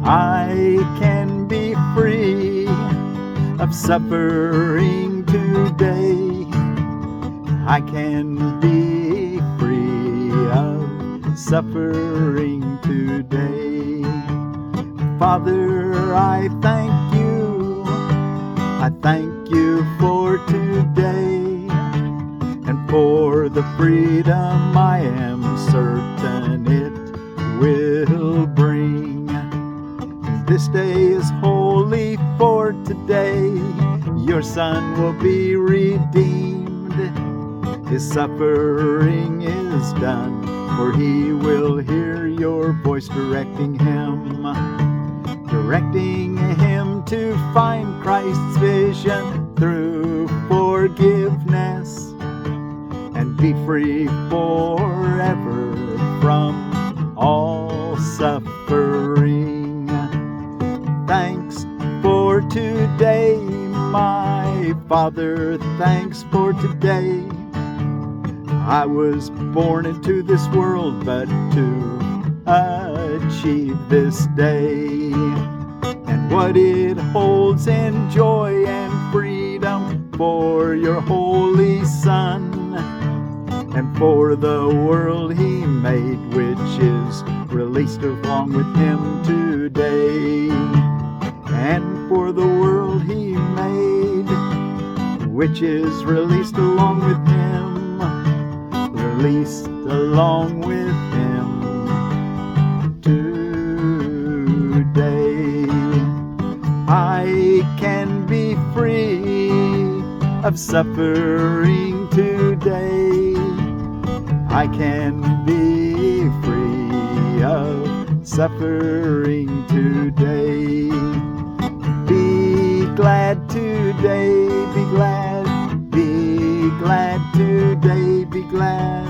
I can be free of suffering today. I can be free of suffering today. Father, I thank you. I thank you for today and for the freedom I am certain it will bring. This day is holy, for today your Son will be redeemed. His suffering is done, for he will hear your voice directing him to find Christ's vision through forgiveness and be free forever from all suffering. Thanks for today, my Father, thanks for today. I was born into this world but to achieve this day, and what it holds in joy and freedom for your holy Son, and for the world he made, which is released along with him today. And for the world he made, which is released along with him, released along with him today. I can be free of suffering today. I can be free of suffering today. Be glad today, be glad, be glad today, be glad.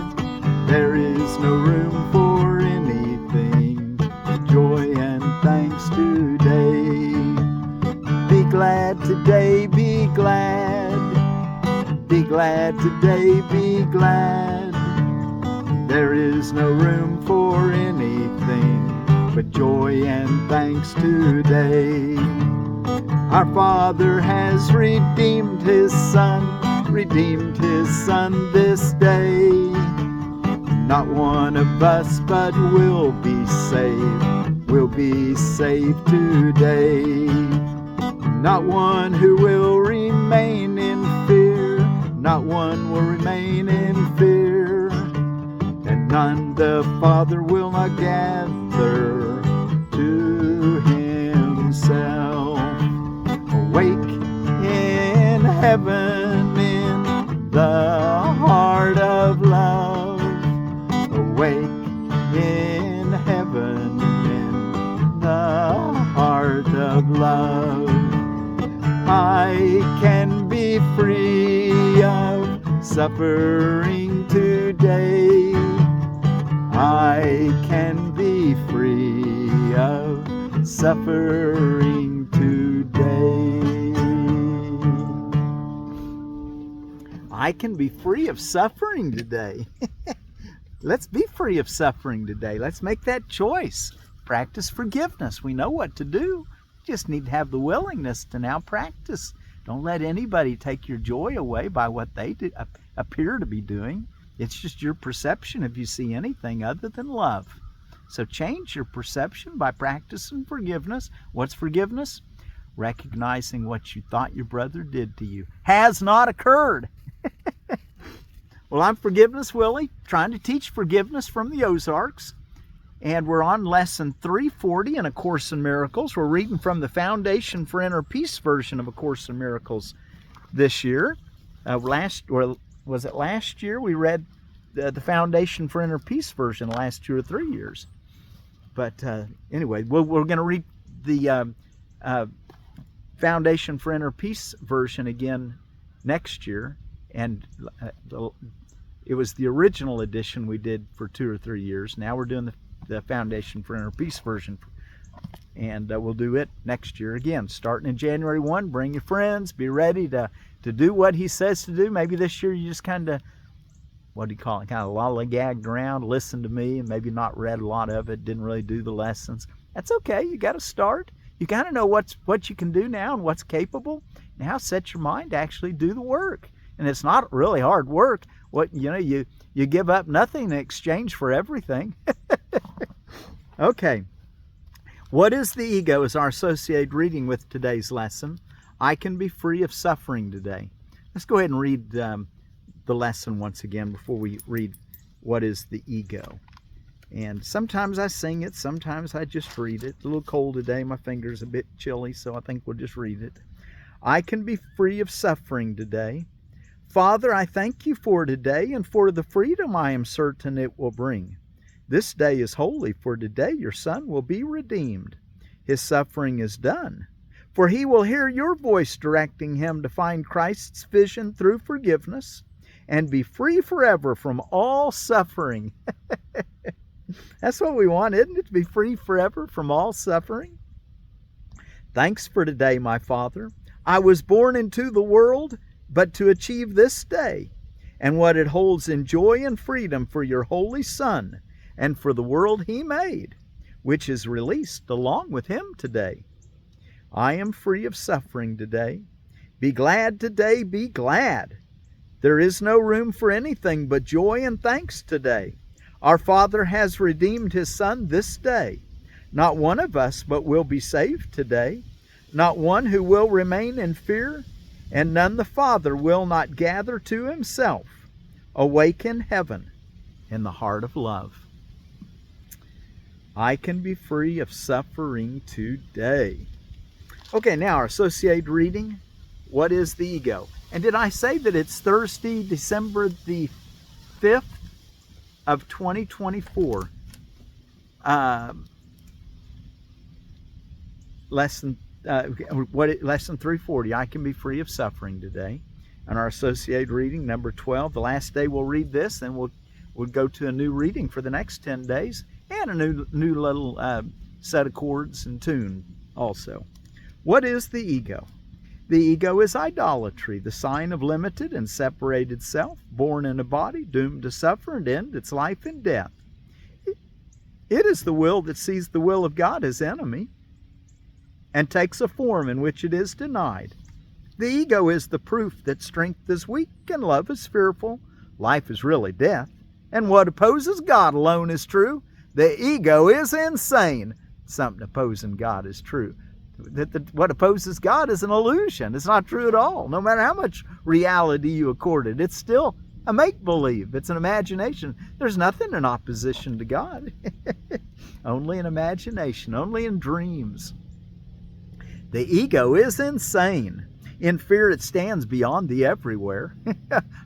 There is no room for anything but joy and thanks today. Be glad today, be glad, be glad today, be glad. There is no room for anything but joy and thanks today. Our Father has redeemed his Son this day. Not one of us but will be saved today. Not one who will remain in fear, not one will remain in fear, and none the Father will not gather to himself. Awake in heaven, in the heart of love. Awake in heaven, in the heart of love. I can be free of suffering today. I can be free of suffering today. I can be free of suffering today. Let's be free of suffering today. Let's make that choice. Practice forgiveness. We know what to do. You just need to have the willingness to now practice. Don't let anybody take your joy away by what they appear to be doing. It's just your perception if you see anything other than love. So change your perception by practicing forgiveness. What's forgiveness? Recognizing what you thought your brother did to you has not occurred. Well, I'm Forgiveness Willie, trying to teach forgiveness from the Ozarks. And we're on lesson 340 in A Course in Miracles. We're reading from the Foundation for Inner Peace version of A Course in Miracles this year. Last year we read the Foundation for Inner Peace version the last 2 or 3 years. But anyway, we're going to read the Foundation for Inner Peace version again next year. And it was the original edition we did for 2 or 3 years. Now we're doing the Foundation for Inner Peace version. And we'll do it next year again. Starting in January 1, bring your friends. Be ready to do what he says to do. Maybe this year you just kind of, what do you call it, kind of lollygagged around, listened to me, and maybe not read a lot of it, didn't really do the lessons. That's okay. You got to start. You got to know what you can do now and what's capable. Now set your mind to actually do the work. And it's not really hard work. You give up nothing in exchange for everything. Okay. What is the ego is our associated reading with today's lesson. I can be free of suffering today. Let's go ahead and read the lesson once again before we read what is the ego. And sometimes I sing it, sometimes I just read it. It's a little cold today, my finger's a bit chilly, so I think we'll just read it. I can be free of suffering today. Father, I thank you for today and for the freedom I am certain it will bring. This day is holy, for today your Son will be redeemed. His suffering is done, for he will hear your voice directing him to find Christ's vision through forgiveness and be free forever from all suffering. That's what we want, isn't it? To be free forever from all suffering. Thanks for today, my Father. I was born into the world, but to achieve this day and what it holds in joy and freedom for your Holy Son and for the world he made, which is released along with him today. I am free of suffering today. Be glad today, be glad. There is no room for anything but joy and thanks today. Our Father has redeemed his Son this day. Not one of us but will be saved today. Not one who will remain in fear, and none the Father will not gather to himself. Awaken heaven in the heart of love. I can be free of suffering today. Okay, now our associated reading. What is the ego? And did I say that it's Thursday, December the 5th of 2024? Lesson 340. I can be free of suffering today. And our associated reading, number 12. The last day we'll read this, then we'll go to a new reading for the next 10 days, and a new little set of chords and tune also. What is the ego? The ego is idolatry, the sign of limited and separated self, born in a body, doomed to suffer and end its life in death. It is the will that sees the will of God as enemy and takes a form in which it is denied. The ego is the proof that strength is weak and love is fearful, life is really death, and what opposes God alone is true. The ego is insane. Something opposing God is true. What opposes God is an illusion. It's not true at all. No matter how much reality you accord it, it's still a make-believe. It's an imagination. There's nothing in opposition to God. Only in imagination, only in dreams. The ego is insane. In fear it stands beyond the everywhere,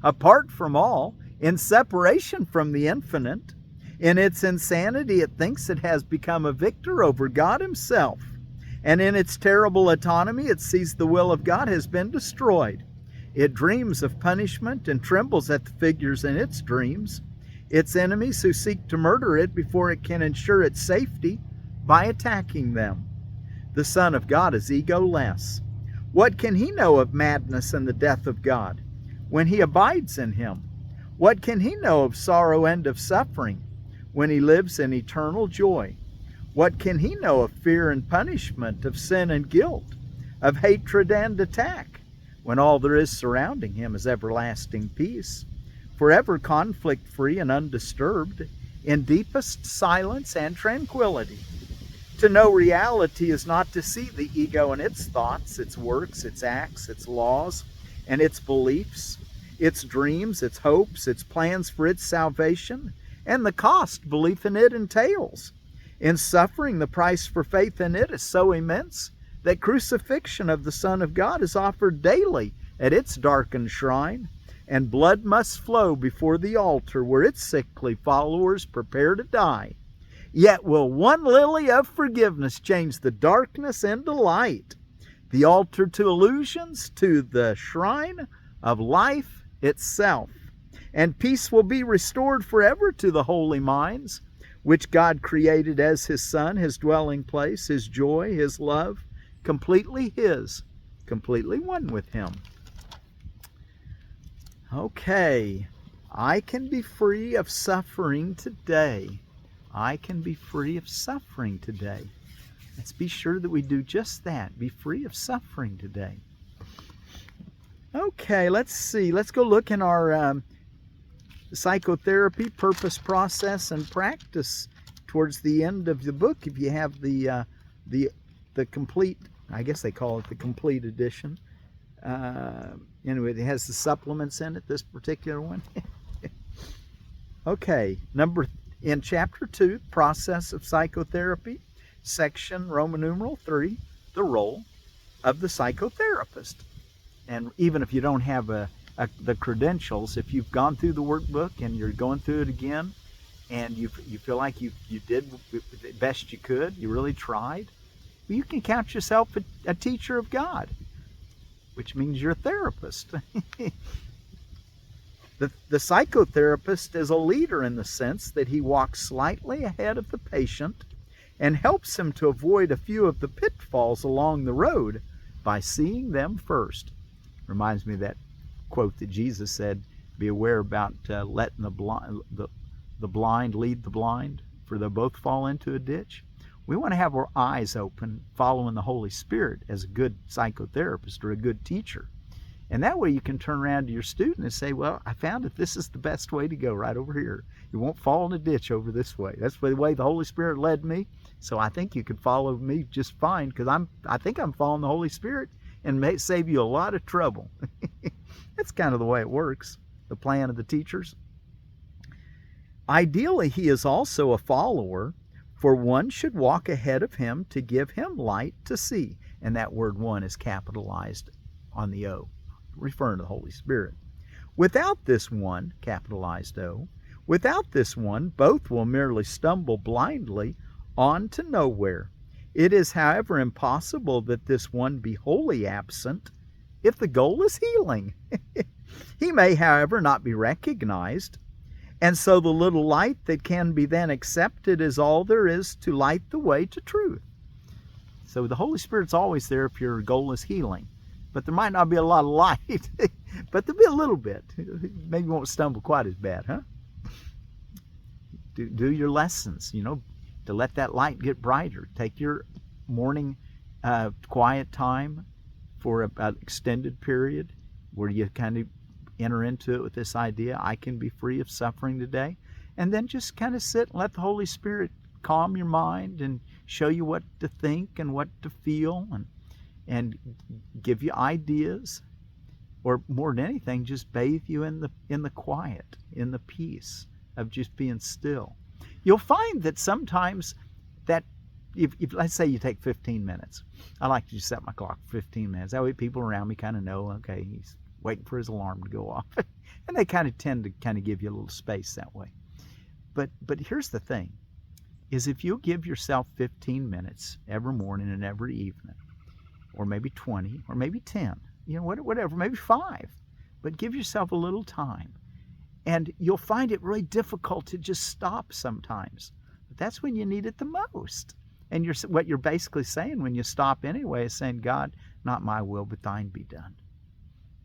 apart from all, in separation from the infinite. In its insanity it thinks it has become a victor over God himself. And in its terrible autonomy, it sees the will of God has been destroyed. It dreams of punishment and trembles at the figures in its dreams. Its enemies who seek to murder it before it can ensure its safety by attacking them. The Son of God is egoless. What can he know of madness and the death of God when he abides in him? What can he know of sorrow and of suffering when he lives in eternal joy? What can he know of fear and punishment, of sin and guilt, of hatred and attack, when all there is surrounding him is everlasting peace, forever conflict-free and undisturbed, in deepest silence and tranquility? To know reality is not to see the ego and its thoughts, its works, its acts, its laws, and its beliefs, its dreams, its hopes, its plans for its salvation, and the cost belief in it entails. In suffering, the price for faith in it is so immense that crucifixion of the Son of God is offered daily at its darkened shrine, and blood must flow before the altar where its sickly followers prepare to die. Yet will one lily of forgiveness change the darkness into light, the altar to illusions, to the shrine of life itself. And peace will be restored forever to the holy minds, which God created as his Son, his dwelling place, his joy, his love, completely his, completely one with him. Okay, I can be free of suffering today. I can be free of suffering today. Let's be sure that we do just that. Be free of suffering today. Okay, let's see. Let's go look in our psychotherapy, purpose, process, and practice towards the end of the book. If you have the complete, I guess they call it the complete edition. Anyway, it has the supplements in it, this particular one. Okay, in chapter 2, Process of Psychotherapy, section Roman numeral 3, the role of the psychotherapist. And even if you don't have the credentials, if you've gone through the workbook and you're going through it again, and you feel like you did the best you could, you really tried, well, you can count yourself a teacher of God, which means you're a therapist. The psychotherapist is a leader in the sense that he walks slightly ahead of the patient and helps him to avoid a few of the pitfalls along the road by seeing them first. Reminds me of that quote that Jesus said, be aware about letting the blind lead the blind, for they'll both fall into a ditch. We want to have our eyes open, following the Holy Spirit as a good psychotherapist or a good teacher. And that way you can turn around to your student and say, well, I found that this is the best way to go, right over here. You won't fall in a ditch over this way. That's the way the Holy Spirit led me. So I think you could follow me just fine, because I think I'm following the Holy Spirit and may save you a lot of trouble. That's kind of the way it works, the plan of the teachers. Ideally, he is also a follower, for one should walk ahead of him to give him light to see. And that word one is capitalized on the O, referring to the Holy Spirit. Without this one, capitalized O, without this one, both will merely stumble blindly on to nowhere. It is, however, impossible that this one be wholly absent if the goal is healing. He may, however, not be recognized, and so the little light that can be then accepted is all there is to light the way to truth. So the Holy Spirit's always there if your goal is healing. But there might not be a lot of light, but there'll be a little bit. Maybe you won't stumble quite as bad, huh? Do your lessons, to let that light get brighter. Take your morning quiet time for an extended period where you kind of enter into it with this idea, I can be free of suffering today. And then just kind of sit and let the Holy Spirit calm your mind and show you what to think and what to feel, and give you ideas, or more than anything, just bathe you in the quiet, in the peace of just being still. You'll find that sometimes that if let's say you take 15 minutes, I like to just set my clock for 15 minutes. That way people around me kind of know, okay, he's waiting for his alarm to go off. And they kind of tend to kind of give you a little space that way. But here's the thing, is if you give yourself 15 minutes every morning and every evening, or maybe 20, or maybe 10, whatever, maybe 5, but give yourself a little time. And you'll find it really difficult to just stop sometimes. But that's when you need it the most. And what you're basically saying when you stop anyway is saying, God, not my will, but thine be done.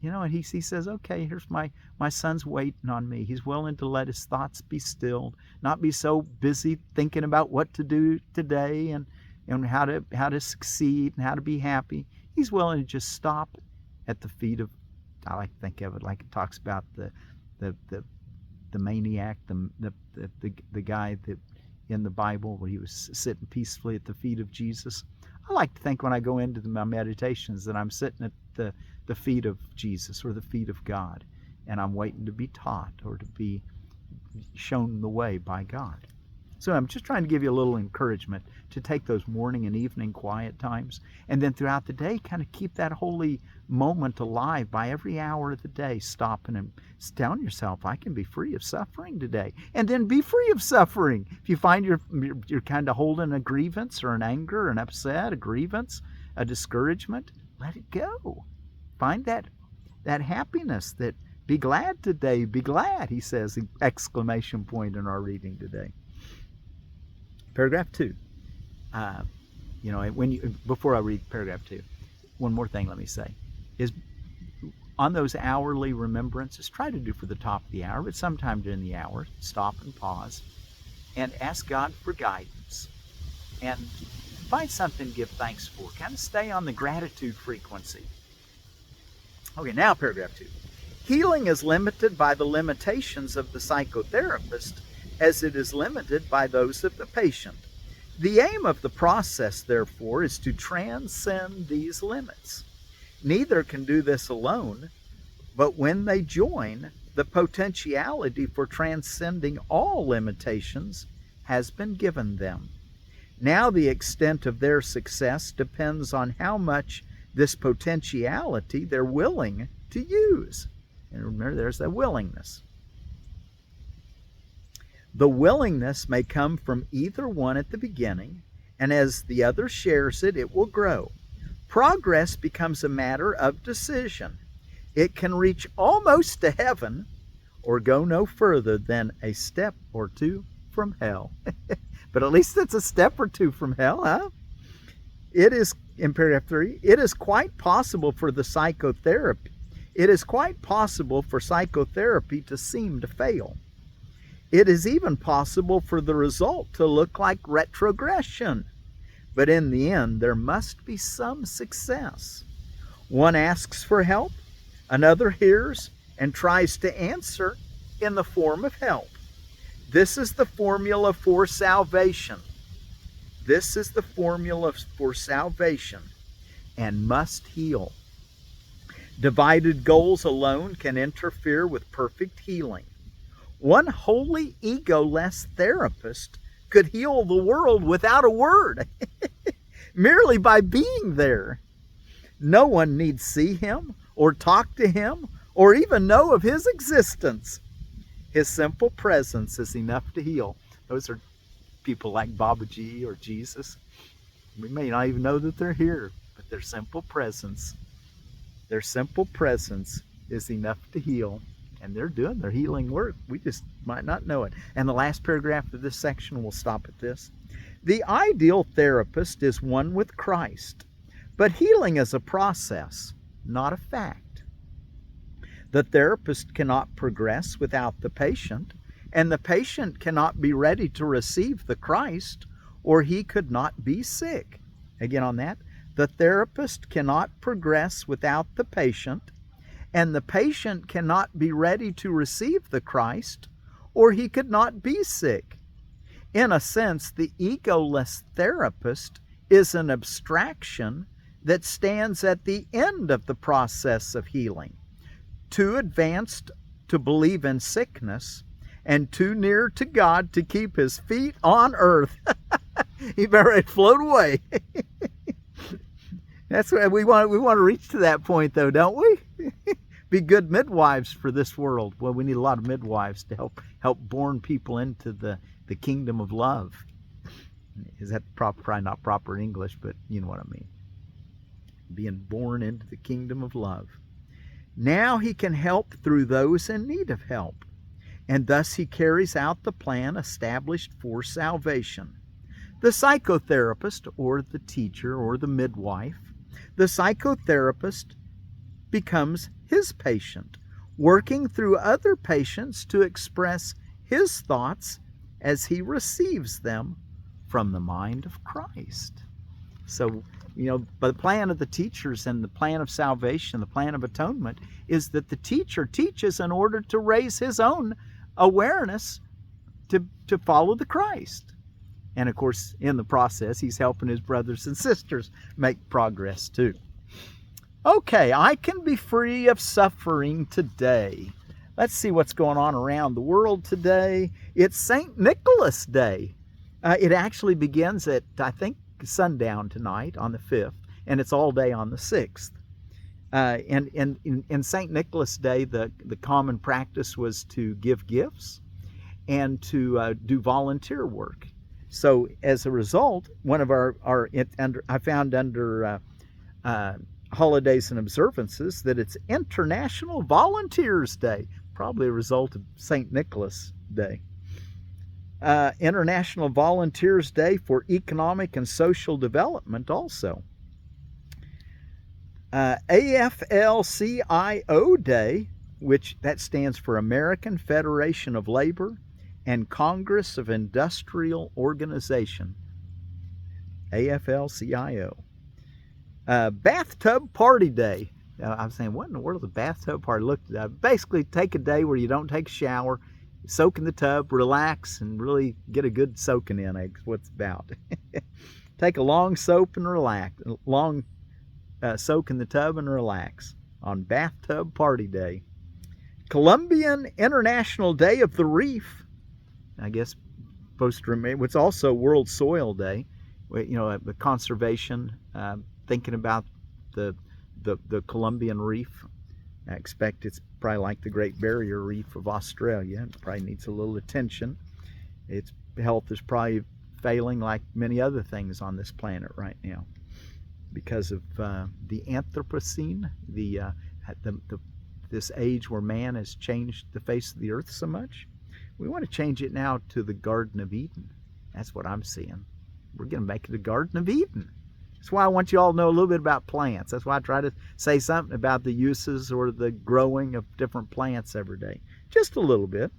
And he says, okay, here's my son's waiting on me. He's willing to let his thoughts be stilled, not be so busy thinking about what to do today and how to succeed and how to be happy. He's willing to just stop at the feet of, I like to think of it like it talks about the maniac, the guy that in the Bible where he was sitting peacefully at the feet of Jesus. I like to think when I go into my meditations that I'm sitting at the feet of Jesus or the feet of God, and I'm waiting to be taught or to be shown the way by God. So I'm just trying to give you a little encouragement to take those morning and evening quiet times, and then throughout the day kind of keep that holy moment alive by every hour of the day, stopping and telling yourself, I can be free of suffering today, and then be free of suffering. If you find you're kind of holding a grievance or an anger, an upset, a grievance, a discouragement, let it go. Find that happiness, that be glad today, be glad, he says, exclamation point in our reading today. Paragraph 2. Before I read paragraph 2, one more thing let me say is on those hourly remembrances, try to do for the top of the hour, but sometime during the hour, stop and pause and ask God for guidance. And find something to give thanks for. Kind of stay on the gratitude frequency. Okay, now paragraph 2. Healing is limited by the limitations of the psychotherapist as it is limited by those of the patient. The aim of the process, therefore, is to transcend these limits. Neither can do this alone, but when they join, the potentiality for transcending all limitations has been given them. Now the extent of their success depends on how much this potentiality they're willing to use. And remember, there's that willingness. The willingness may come from either one at the beginning, and as the other shares it, it will grow. Progress becomes a matter of decision. It can reach almost to heaven or go no further than a step or two from hell. But at least it's a step or two from hell, huh? It is, in paragraph 3, it is quite possible for psychotherapy to seem to fail. It is even possible for the result to look like retrogression. But in the end, there must be some success. One asks for help, another hears and tries to answer in the form of help. This is the formula for salvation. This is the formula for salvation and must heal. Divided goals alone can interfere with perfect healing. One wholly egoless therapist could heal the world without a word, merely by being there. No one need see him or talk to him or even know of his existence. His simple presence is enough to heal. Those are people like Babaji or Jesus. We may not even know that they're here, but their simple presence is enough to heal. And they're doing their healing work. We just might not know it. And the last paragraph of this section, we'll stop at this. The ideal therapist is one with Christ, but healing is a process, not a fact. The therapist cannot progress without the patient, and the patient cannot be ready to receive the Christ, or he could not be sick. Again on that, the therapist cannot progress without the patient, and the patient cannot be ready to receive the Christ, or he could not be sick. In a sense, the egoless therapist is an abstraction that stands at the end of the process of healing, too advanced to believe in sickness and too near to God to keep his feet on earth. He better float away. That's what we want to reach to that point, though, don't we? Be good midwives for this world. Well, we need a lot of midwives to help born people into the kingdom of love. Is that probably not proper English, but you know what I mean. Being born into the kingdom of love. Now he can help through those in need of help, and thus he carries out the plan established for salvation. The psychotherapist, or the teacher, or the midwife, the psychotherapist becomes his patient, working through other patients to express his thoughts as he receives them from the mind of Christ. So, but the plan of the teachers and the plan of salvation, the plan of atonement, is that the teacher teaches in order to raise his own awareness to follow the Christ. And of course, in the process, he's helping his brothers and sisters make progress too. Okay, I can be free of suffering today. Let's see what's going on around the world today. It's St. Nicholas Day. It actually begins at, I think, sundown tonight on the 5th, and it's all day on the 6th. And in St. Nicholas Day, the common practice was to give gifts and to do volunteer work. So as a result, one of I found under holidays and observances that it's International Volunteers Day, probably a result of St. Nicholas Day. International Volunteers Day for Economic and Social Development also. AFL-CIO Day, which that stands for American Federation of Labor and Congress of Industrial Organization. AFL-CIO. Bathtub Party Day. I was saying, what in the world is a bathtub party? Look, basically take a day where you don't take a shower, soak in the tub, relax, and really get a good soaking in. That's what it's about. Take a long soak and relax. Soak in the tub and relax on Bathtub Party Day. Columbian International Day of the Reef. I guess supposed to remember. It's also World Soil Day. The conservation, thinking about the Columbian Reef. I expect it's probably like the Great Barrier Reef of Australia. It probably needs a little attention. Its health is probably failing like many other things on this planet right now because of the Anthropocene, this age where man has changed the face of the earth so much. We want to change it now to the Garden of Eden. That's what I'm seeing. We're going to make it a Garden of Eden. That's why I want you all to know a little bit about plants. That's why I try to say something about the uses or the growing of different plants every day. Just a little bit.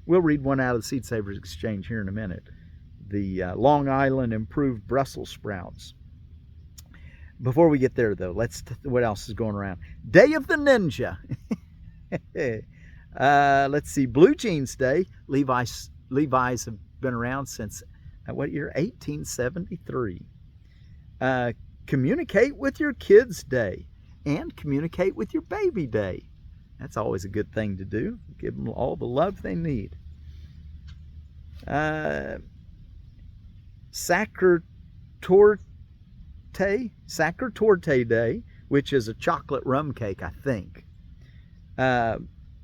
We'll read one out of the Seed Savers Exchange here in a minute. The Long Island Improved Brussels Sprouts. Before we get there, though, what else is going around? Day of the Ninja. Let's see. Blue Jeans Day. Levi's have been around since, what year? 1873. Communicate with your kids day and communicate with your baby day. That's always a good thing to do. Give them all the love they need. Sachertorte Day, which is a chocolate rum cake, I think.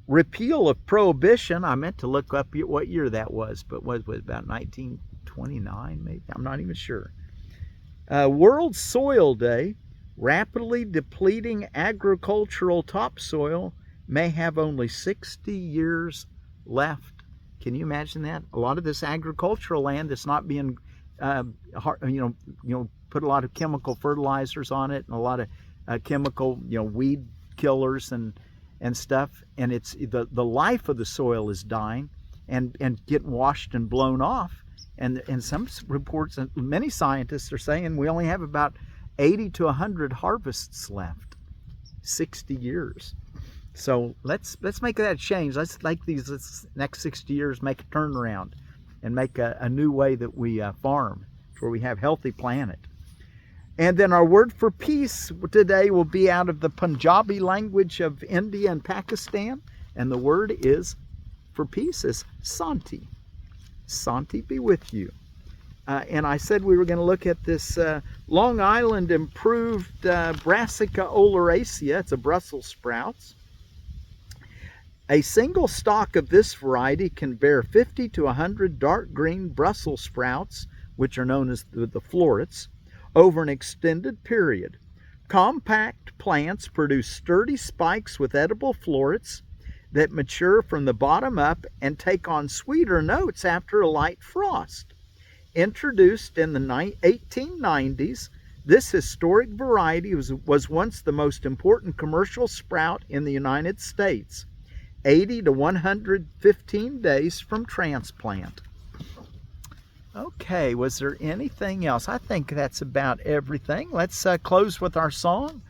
Repeal of Prohibition. I meant to look up what year that was, but was about 1929 maybe? I'm not even sure. World Soil Day. Rapidly depleting agricultural topsoil may have only 60 years left. Can you imagine that? A lot of this agricultural land that's not being, put a lot of chemical fertilizers on it and a lot of chemical, weed killers and stuff, and it's the life of the soil is dying and getting washed and blown off. And some reports, and many scientists are saying we only have about 80 to 100 harvests left. 60 years. So let's make that change. Let's this next 60 years make a turnaround and make a new way that we farm, where we have healthy planet. And then our word for peace today will be out of the Punjabi language of India and Pakistan, and the word for peace is Santi. Santi be with you. And I said we were going to look at this Long Island Improved Brassica oleracea. It's a Brussels sprouts. A single stalk of this variety can bear 50 to 100 dark green Brussels sprouts, which are known as the florets, over an extended period. Compact plants produce sturdy spikes with edible florets that mature from the bottom up and take on sweeter notes after a light frost. Introduced in the 1890s, this historic variety was once the most important commercial sprout in the United States, 80 to 115 days from transplant. Okay, was there anything else? I think that's about everything. Let's close with our song,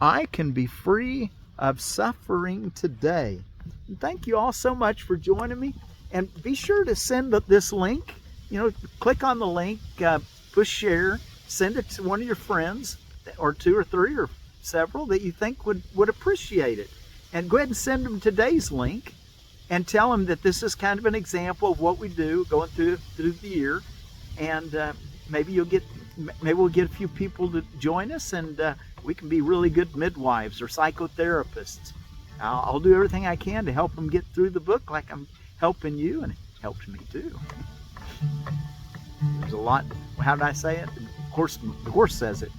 I Can Be Free of Suffering Today. And thank you all so much for joining me. And be sure to send this link. Click on the link, push share, send it to one of your friends, or two or three or several that you think would appreciate it. And go ahead and send them today's link and tell them that this is kind of an example of what we do going through the year. And maybe we'll get a few people to join us, and we can be really good midwives or psychotherapists. I'll do everything I can to help them get through the book like I'm helping you, and it helped me too. There's a lot. How did I say it? The horse says it.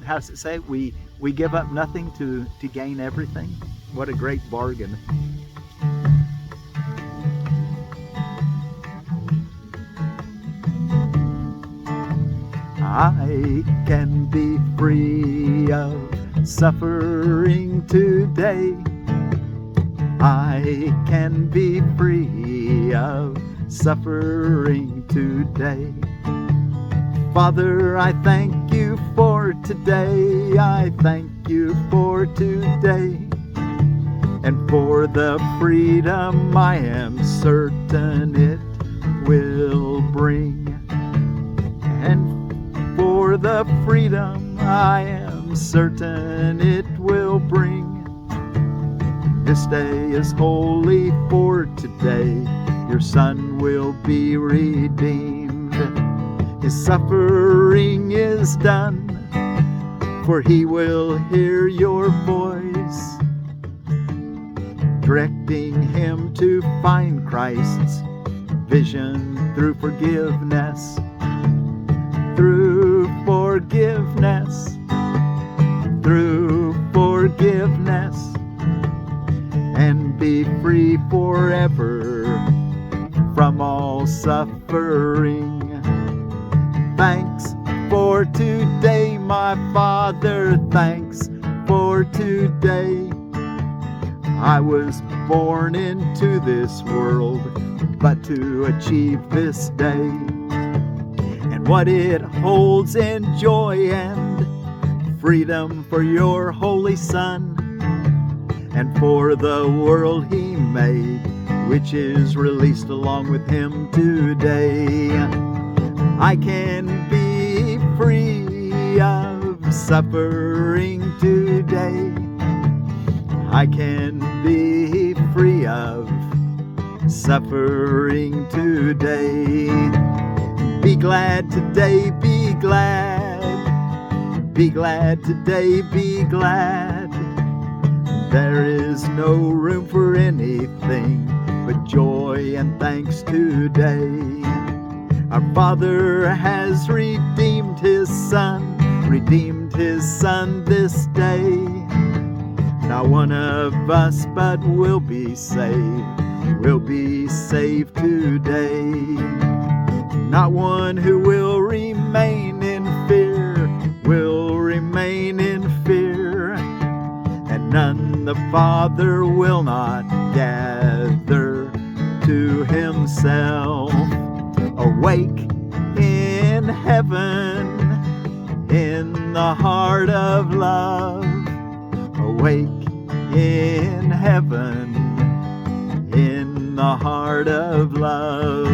How does it say? We give up nothing to gain everything. What a great bargain. I can be free of suffering today. I can be free of suffering today. Father, I thank you for today. I thank you for today. And for the freedom I am certain it will bring. And for the freedom I am certain it will bring. This day is holy, for today your Son will be redeemed. His suffering is done, for he will hear your voice, directing him to find Christ's vision through forgiveness. Through forgiveness. Through forgiveness. And be free forever from all suffering. Thanks for today, my Father, thanks for today. I was born into this world, but to achieve this day, and what it holds in joy and freedom for your holy Son, and for the world he made, which is released along with him today. I can be free of suffering today. I can be free of suffering today. Be glad today, be glad. Be glad today, be glad. There is no room for anything but joy and thanks today. Our Father has redeemed his Son this day. Not one of us but will be saved today. Not one who will remain in fear, will remain in fear. And none the Father will not gather to himself. Awake in heaven, in the heart of love. Awake in heaven, in the heart of love.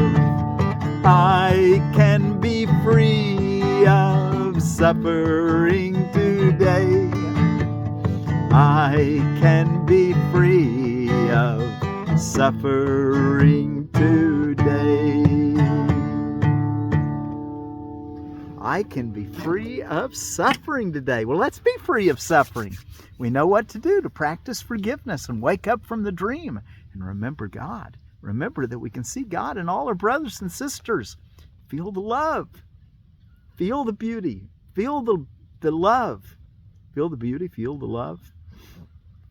I can be free of suffering today. I can be free of suffering today. I can be free of suffering today. Well, let's be free of suffering. We know what to do to practice forgiveness and wake up from the dream and remember God. Remember that we can see God in all our brothers and sisters. Feel the love. Feel the beauty. Feel the love. Feel the beauty. Feel the love.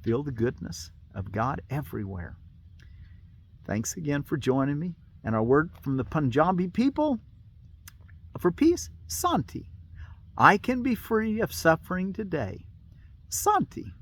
Feel the goodness of God everywhere. Thanks again for joining me. And our word from the Punjabi people for peace, Santi. I can be free of suffering today. Santi.